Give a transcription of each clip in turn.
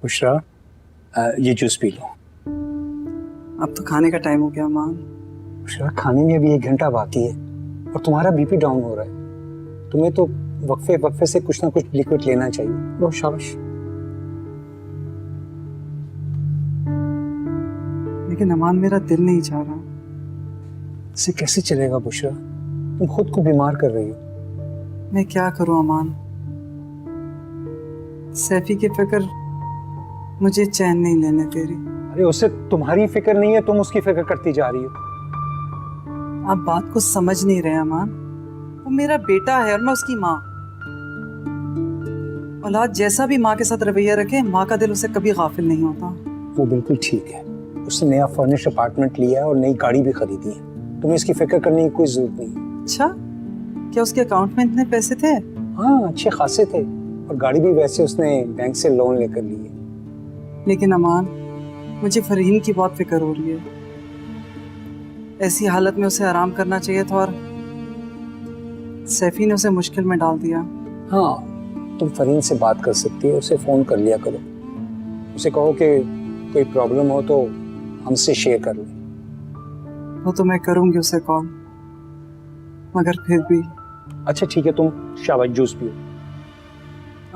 बुशरा, ये juice P low. अब तो खाने का टाइम हो गया अमान। बुशरा, खाने में अभी 1 घंटा बाकी है और तुम्हारा बीपी डाउन हो रहा है। तुम्हें तो वक्फे वक्फे से कुछ ना कुछ लिक्विड लेना चाहिए। लो शाबाश। लेकिन अमान मेरा दिल नहीं चाह रहा। इससे कैसे चलेगा बुशरा? तुम खुद को बीमार कर रही हो। मैं क्या करूं अमान? सैफी की फिक्र मुझे चैन नहीं लेने दे रही। अरे उसे तुम्हारी फिक्र नहीं है, तुम उसकी फिक्र करती जा रही हो। आप बात को समझ नहीं रहे अमान। वो मेरा बेटा है और मैं उसकी माँ। औलाद जैसा भी माँ के साथ रवैया रखे, माँ का दिल उसे कभी गाफिल नहीं होता। वो बिल्कुल ठीक है। उसने नया फर्निश अपार्टमेंट लिया है और नई गाड़ी भी खरीदी है। तुम्हें इसकी फिक्र करने की कोई जरूरत नहीं। अच्छा, क्या उसके अकाउंट में इतने पैसे थे? हाँ, अच्छे खासे थे और गाड़ी भी वैसे उसने बैंक से लोन लेकर ली है। लेकिन अमान, मुझे फरहीन की बहुत फिक्र हो रही है। ऐसी हालत में उसे आराम करना चाहिए था और सैफी ने उसे मुश्किल में डाल दिया। हाँ, तुम फरहीन से बात कर सकती हो, उसे फोन कर लिया करो। उसे कहो कि कोई प्रॉब्लम हो तो हमसे शेयर कर ले। वो तो मैं करूंगी उसे कॉल, मगर फिर भी। अच्छा ठीक है, तुम शाबाश जूस पियो।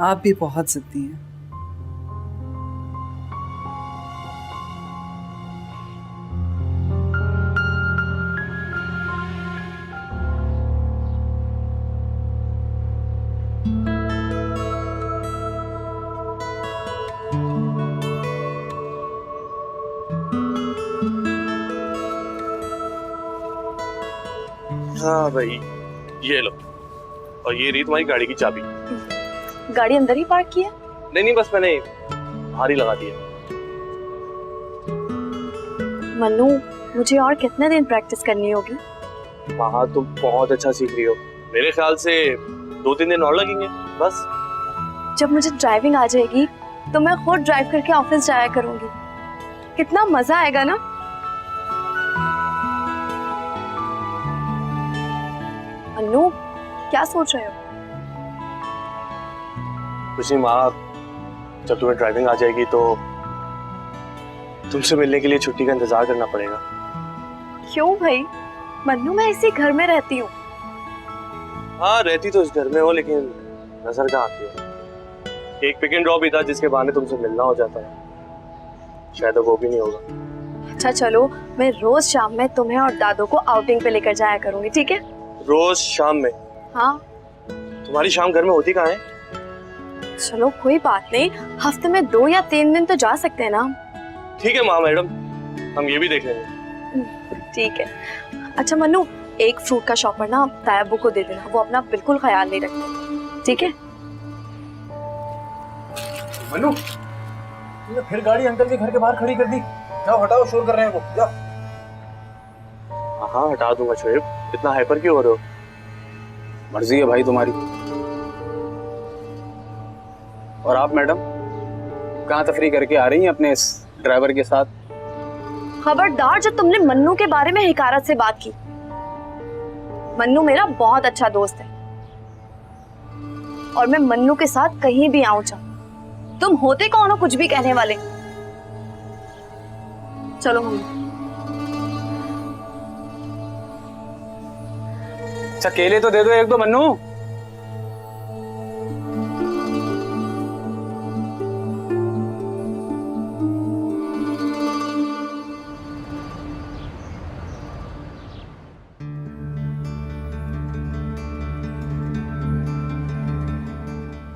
आप भी बहुत जिद्दी हैं। हाँ भाई, ये लो। और ये रही तुम्हारी गाड़ी की चाबी। गाड़ी अंदर ही पार्क की है? नहीं, बस मैंने बाहर ही लगा दिया। मन्नू, मुझे और कितने दिन प्रैक्टिस करनी होगी? वहाँ तुम बहुत अच्छा सीख रही हो। मेरे ख्याल से 2-3 दिन और लगेंगे बस। जब मुझे ड्राइविंग आ जाएगी तो मैं खुद ड्राइव करके ऑफिस जाया करूंगी। कितना मजा आएगा ना। मन्नू, क्या सोच रहे हो? कुछ नहीं माँ, जब तुम्हें ड्राइविंग आ जाएगी तो तुमसे मिलने के लिए छुट्टी का इंतजार करना पड़ेगा। क्यों भाई? मन्नू, मैं इसी घर में रहती हूँ। हाँ, रहती तो इस घर में हो, लेकिन नजर कहाँ आती हो। एक पिक एंड ड्रॉप ही था जिसके बहाने तुमसे मिलना हो जाता है। शायद वो भी नहीं होगा। अच्छा चलो, मैं रोज शाम में तुम्हें और दादू को आउटिंग पे लेकर जाया करूंगी, ठीक है? रोज शाम में? हाँ। तुम्हारी शाम घर में होती कहाँ है? चलो कोई बात नहीं, हफ्ते में 2 या 3 दिन तो जा सकते हैं ना। ठीक है माँ मैडम, हम ये भी देख लेंगे। ठीक है। अच्छा मन्नू, एक फ्रूट का शॉपर ना तायब्बू को दे देना, वो अपना बिल्कुल ख्याल नहीं रखते, ठीक है? मन्नू, तुमने फिर गाड़ी अंकल के घर के बाहर खड़ी कर दी। जाओ हटाओ, शोर कर रहे हैं वो। जाओ। हाँ हटा दूंगा शोएब, इतना हाइपर क्यों हो रहे हो? मर्जी है भाई तुम्हारी। और आप मैडम कहाँ तफरी करके आ रही हैं अपने इस ड्राइवर के साथ? खबरदार जब तुमने मन्नू के बारे में हिकारत से बात की। मन्नू मेरा बहुत अच्छा दोस्त है और मैं मन्नू के साथ कहीं भी आऊं जाऊं। तुम होते कौन हो कुछ भी कहने वाले? चलो मम्मी। अच्छा केले तो दे दो 1-2 मन्नू।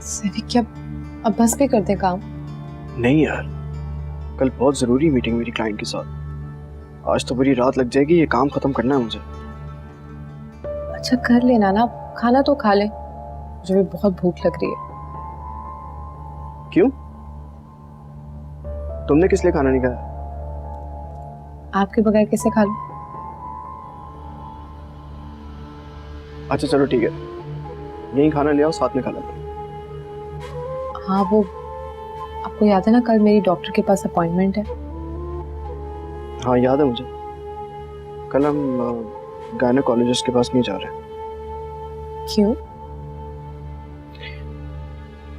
सैफी, क्या अब बस भी कर दे काम? नहीं यार, कल बहुत ज़रूरी मीटिंग मेरी क्लाइंट के साथ। आज तो पूरी रात लग जाएगी, ये काम ख़त्म करना है मुझे। अच्छा कर लेना ना, खाना तो खा ले, मुझे भी बहुत भूख लग रही है। क्यों? तुमने किस लिए खाना नहीं खाया? आपके बगैर कैसे खा लूं? अच्छा चलो ठीक है, यहीं खाना ले आओ, साथ में खा लेंगे। हाँ वो, आपको याद है ना कल मेरी डॉक्टर के पास अपॉइंटमेंट है? हाँ याद है मुझे। कल हम गायनेकोलॉजिस्ट के पास नहीं जा रहे। क्यों?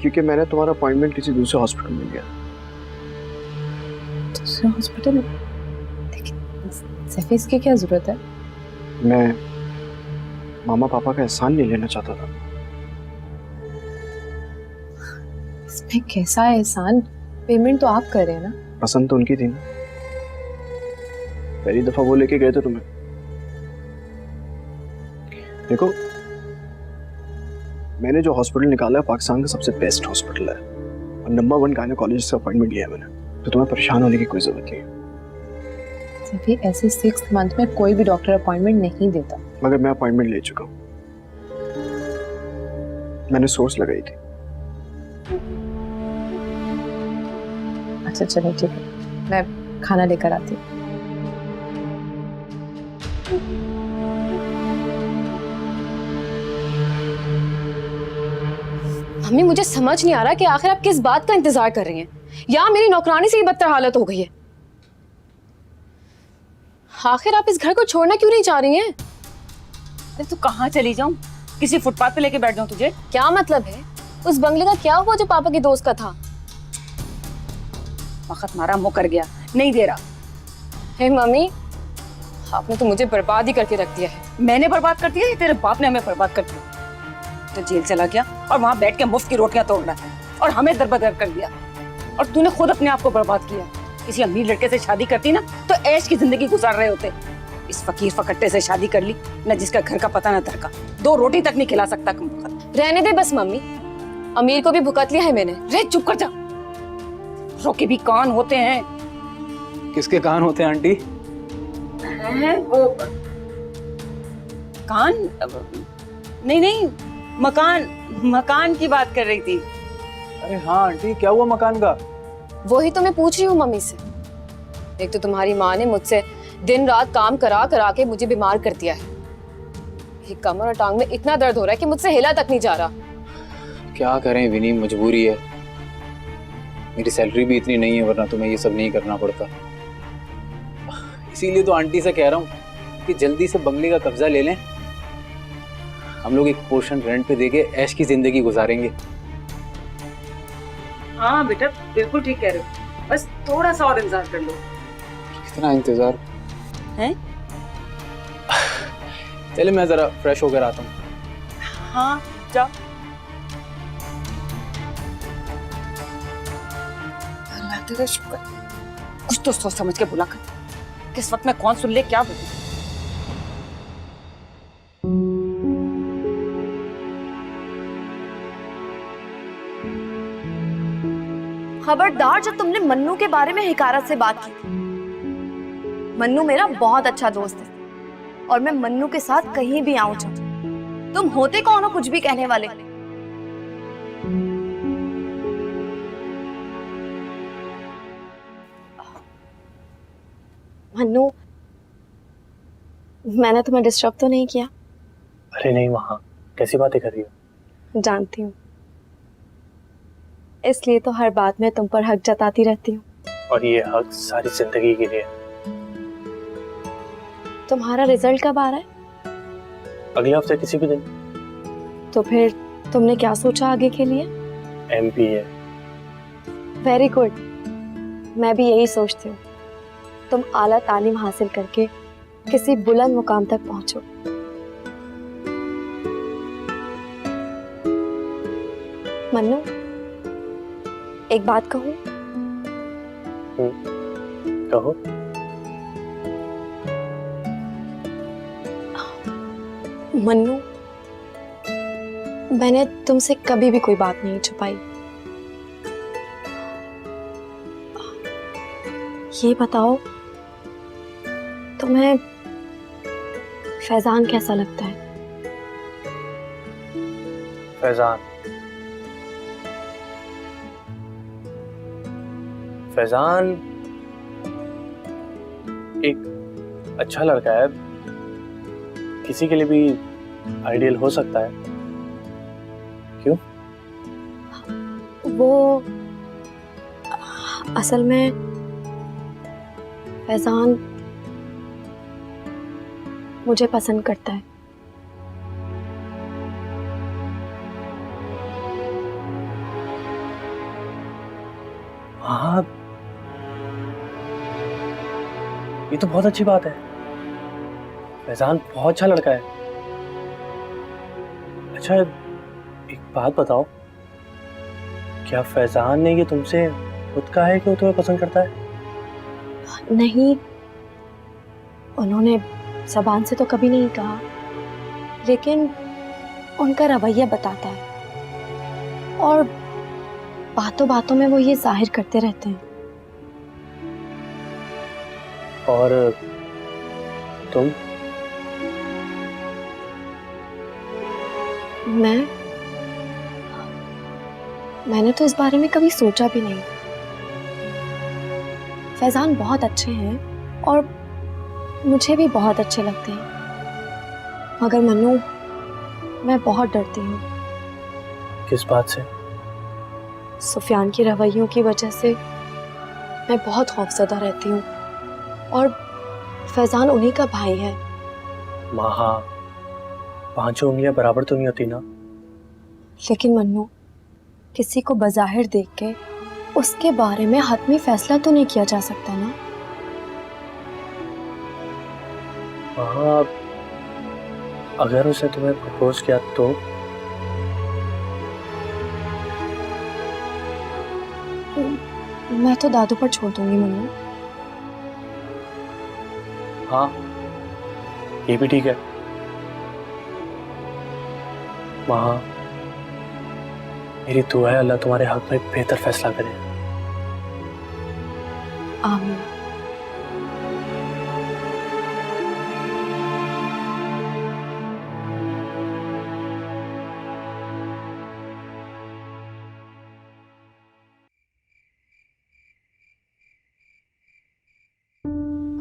क्योंकि मैंने तुम्हारा अपॉइंटमेंट किसी दूसरे हॉस्पिटल में लिया। दूसरा हॉस्पिटल? देखिए सैफी, इसकी क्या जरूरत है? मैं मामा पापा का एहसान नहीं लेना चाहता था। इसमें कैसा एहसान? पेमेंट तो आप कर रहे हैं ना। पसंद तो उनकी थी ना, पहली दफा वो लेके गए थे तुम्हें। देखो, मैंने जो हॉस्पिटल निकाला है पाकिस्तान का सबसे बेस्ट हॉस्पिटल है और नंबर 1 गायनेकोलॉजिस्ट का अपॉइंटमेंट लिया है मैंने, तो तुम्हें परेशान होने की कोई जरूरत नहीं है। सैफी, ऐसे 6th मंथ में कोई भी डॉक्टर अपॉइंटमेंट नहीं देता। मगर मैं अपॉइंटमेंट ले चुका हूँ, मैंने सोर्स लगाई थी। अच्छा चलो ठीक है, मैं खाना लेकर आती हूँ। मम्मी, मुझे समझ नहीं आ रहा कि आखिर आप किस बात का इंतजार कर रही हैं, या मेरी नौकरानी से ही बदतर हालत हो गई है। आखिर आप इस घर को छोड़ना क्यों नहीं चाह रही हैं? अरे तू कहाँ चली जाऊं? किसी फुटपाथ पे लेके बैठ जाऊं तुझे? क्या मतलब है? उस बंगले का क्या हुआ जो पापा के दोस्त का था? वक्त मारा मुँह कर गया, नहीं दे रहा। हे मम्मी, आपने तो मुझे बर्बाद ही करके रख दिया है। मैंने बर्बाद कर दिया या तेरे बाप ने हमें बर्बाद कर दिया? तो जेल चला गया और वहां बैठ के मुफ्त की रोटियां तोड़ रहा है और हमें दरबदर कर दिया। और तूने खुद अपने आप को बर्बाद किया। किसी अमीर लड़के से शादी करती ना तो ऐश की जिंदगी गुजार रहे होते। इस फकीर फकट्टे से शादी कर ली, न जिसका घर का पता न दर का, 2 रोटी तक नहीं खिला सकता। कम रहने दे बस मम्मी, अमीर को भी भुगत लिया है मैंने। रे चुप कर जा, रोके भी कान होते हैं। किसके कान होते हैं आंटी? हैं वो कान? नहीं नहीं, मकान की बात कर रही थी। अरे हाँ आंटी, क्या हुआ मकान का? वही तो मैं पूछ रही हूँ मम्मी से। एक तो तुम्हारी माँ ने मुझसे दिन रात काम करा करा के मुझे बीमार कर दिया है। ये कमर और टांग में इतना दर्द हो रहा है कि मुझसे हिला तक नहीं जा रहा। क्या करें विनी, मजबूरी है। मेरी सैलरी भी इतनी नहीं है, वरना तुम्हें ये सब नहीं करना पड़ता। इसीलिए तो आंटी से कह रहा हूँ कि जल्दी से बंगले का कब्जा ले लें। हम लोग एक पोर्शन रेंट पे देके ऐश की जिंदगी गुजारेंगे। हाँ बेटा, बिल्कुल ठीक कह रहे हो। बस थोड़ा सा और इंतजार कर लो। कितना इंतजार है? चले मैं जरा फ्रेश होकर आता हूँ। हाँ जाओ। अल्लाह तेरा शुक्र, कुछ तो सोच समझ के बुला कर। किस वक्त में कौन सुन ले क्या बोलूं। खबरदार जब तुमने मन्नू के बारे में हिकारत से बात की। मन्नू मेरा बहुत अच्छा दोस्त है और मैं मन्नू के साथ कहीं भी आऊं जाऊं। तुम होते कौन हो कुछ भी कहने वाले? मन्नू, मैंने तुम्हें डिस्टर्ब तो नहीं किया? अरे नहीं, वहाँ कैसी बातें कर रही हो? जानती हूँ, इसलिए तो हर बात में तुम पर हक जताती रहती हूँ। और ये हक सारी जिंदगी के लिए। तुम्हारा रिजल्ट कब आ रहा है? अगले हफ्ते किसी भी दिन। तो फिर तुमने क्या सोचा आगे के लिए? MPA। वेरी गुड, मैं भी यही सोचती हूँ। तुम आला तालीम हासिल करके किसी बुलंद मुकाम तक पहुंचो। मन्नू, एक बात कहूं? कहो। मन्नू, मैंने तुमसे कभी भी कोई बात नहीं छुपाई। ये बताओ, तुम्हें फैजान कैसा लगता है? फैजान फैजान एक अच्छा लड़का है, किसी के लिए भी आइडियल हो सकता है। क्यों? वो असल में फैजान मुझे पसंद करता है। हाँ, ये तो बहुत अच्छी बात है। फैजान बहुत अच्छा लड़का है। अच्छा एक बात बताओ, क्या फैजान ने ये तुमसे खुद कहा है कि वो तुम्हें पसंद करता है? नहीं, उन्होंने ज़बान से तो कभी नहीं कहा, लेकिन उनका रवैया बताता है और बातों बातों में वो ये जाहिर करते रहते हैं। और तुम? मैंने तो इस बारे में कभी सोचा भी नहीं। फैजान बहुत अच्छे हैं और मुझे भी बहुत अच्छे लगते हैं, मगर मन्नू मैं बहुत डरती हूँ। किस बात से? सुफियान के रवैयों की वजह से मैं बहुत खौफजदा रहती हूँ और फैजान उन्हीं का भाई है। माँ, पांचों उंगलियां बराबर तो नहीं होती ना। लेकिन मन्नू, किसी को बज़ाहिर देख के उसके बारे में हतमी फैसला तो नहीं किया जा सकता ना। माँ, अगर उसने तुम्हें प्रपोज किया तो? मैं तो दादू पर छोड़ दूंगी मन्नू। हाँ, ये भी ठीक है। माँ, मेरी दुआ है अल्लाह तुम्हारे हक में बेहतर फैसला करे। आमीन।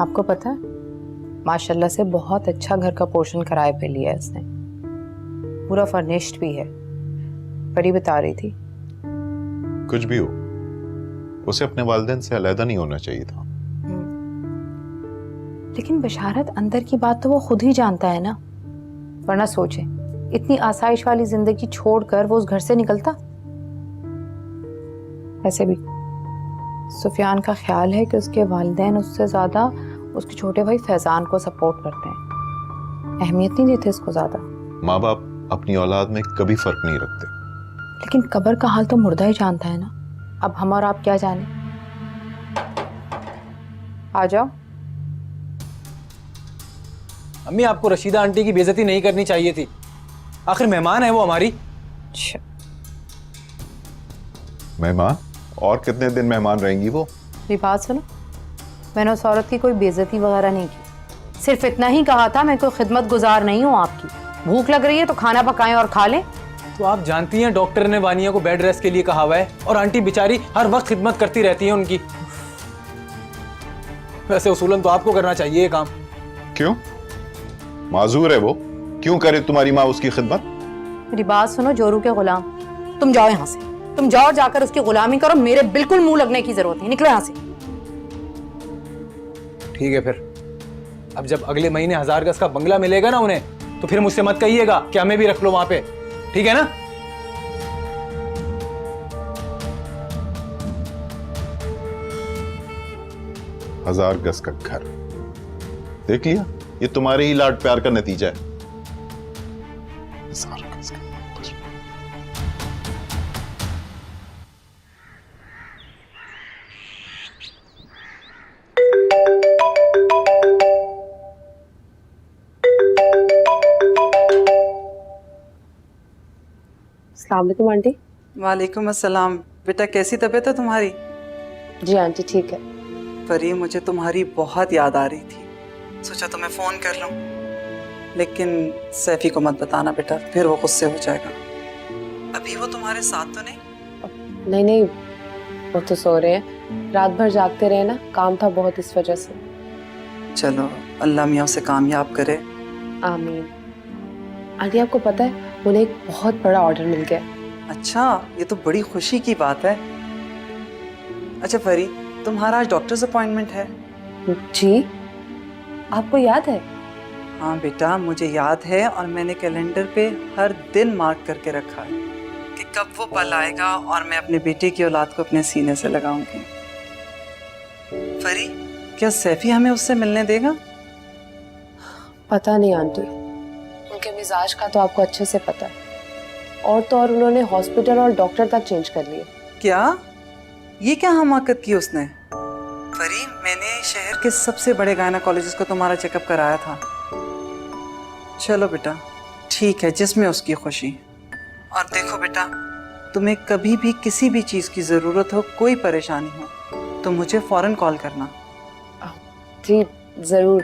आपको पता है, माशाल्लाह से बहुत अच्छा घर का पोर्शन किराए पे लिया है इसने, पूरा फर्निश्ड भी है। परी बता रही थी। कुछ भी हो, उसे अपने वालिदैन से अलग नहीं होना चाहिए था। लेकिन बशारत अंदर की बात तो वो खुद ही जानता है ना, वरना सोचे इतनी आसाइश वाली जिंदगी छोड़कर वो उस घर से निकलता। ऐसे भी सुफियान का ख्याल है कि उसके वालिदैन उससे ज्यादा उसके छोटे भाई फैजान को सपोर्ट करते हैं, अहमियत नहीं देते इसको ज्यादा। माँ बाप अपनी औलाद में कभी फर्क नहीं रखते। लेकिन कब्र का हाल तो मुर्दा ही जानता है ना, अब हम और आप क्या जाने। आ जाओ। अम्मी, आपको रशीदा आंटी की बेइज्जती नहीं करनी चाहिए थी, आखिर मेहमान है वो हमारी। अच्छा, मेहमान? और कितने दिन मेहमान रहेंगी वो? मेरी बात सुनो, मैंने उस औरत की कोई बेइज्जती वगैरह नहीं की, सिर्फ इतना ही कहा था मैं कोई खिदमत गुजार नहीं हूँ आपकी। भूख लग रही है तो खाना पकाएं और खा लें। तो आप जानती हैं डॉक्टर ने वानिया को बेड रेस्ट के लिए कहा हुआ है, और आंटी बेचारी हर वक्त खिदमत करती रहती है उनकी। वैसे उसूलन तो आपको करना चाहिए ये काम। क्यों? माजूर है वो, क्यों करे तुम्हारी माँ उसकी खिदमत? मेरी बात सुनो जोरू के गुलाम, तुम जाओ यहाँ से, तुम जाओ, जाकर उसकी गुलामी करो, मेरे बिल्कुल मुंह लगने की जरूरत नहीं, निकलो यहाँ से। ठीक है, फिर अब जब अगले महीने 1000 गज का बंगला मिलेगा ना उन्हें, तो फिर मुझसे मत कहिएगा कि हमें भी रख लो वहां पे, ठीक है ना? हजार गज का घर देख लिया, ये तुम्हारे ही लाड प्यार का नतीजा है। 1000 गज का घर। अस्सलाम वालेकुम आंटी। वालेकुम अस्सलाम। बेटा कैसी तबीयत है तुम्हारी? जी आंटी ठीक है। परी, मुझे तुम्हारी बहुत याद आ रही थी, सोचा तुम्हें फ़ोन कर लूँ, लेकिन सैफी को मत बताना बेटा, फिर वो गुस्से हो जाएगा। अभी वो तुम्हारे साथ तो नहीं? नहीं नहीं, वो तो सो रहे हैं, रात भर जागते रहे ना, काम था बहुत इस वजह से। चलो अल्लाह मियाँ उसे कामयाब करे। आमीन। आंटी आपको पता है, उन्हें एक बहुत बड़ा ऑर्डर मिल गया। अच्छा, ये तो बड़ी खुशी की बात है। अच्छा परी, तुम्हारा आज डॉक्टर्स अपॉइंटमेंट है? जी, आपको याद है? हाँ बेटा, मुझे याद है, और मैंने कैलेंडर पे हर दिन मार्क करके रखा है कि कब वो पल आएगा और मैं अपने बेटे की औलाद को अपने सीने से लगाऊंगी। परी, क्या सैफी हमें उससे मिलने देगा? पता नहीं आंटी, उनके मिजाज का तो आपको अच्छे से पता है। और तो और उन्होंने हॉस्पिटल और डॉक्टर तक चेंज कर लिए। क्या? ये क्या हमाकत की उसने? परी, मैंने शहर के सबसे बड़े गायनेकोलॉजिस्ट को तुम्हारा चेकअप कराया था। चलो बेटा, ठीक है, जिसमें उसकी खुशी। और देखो बेटा, तुम्हें कभी भी किसी भी चीज़ की ज़रूरत हो, कोई परेशानी हो, तो मुझे फ़ौरन कॉल करना। जी ज़रूर।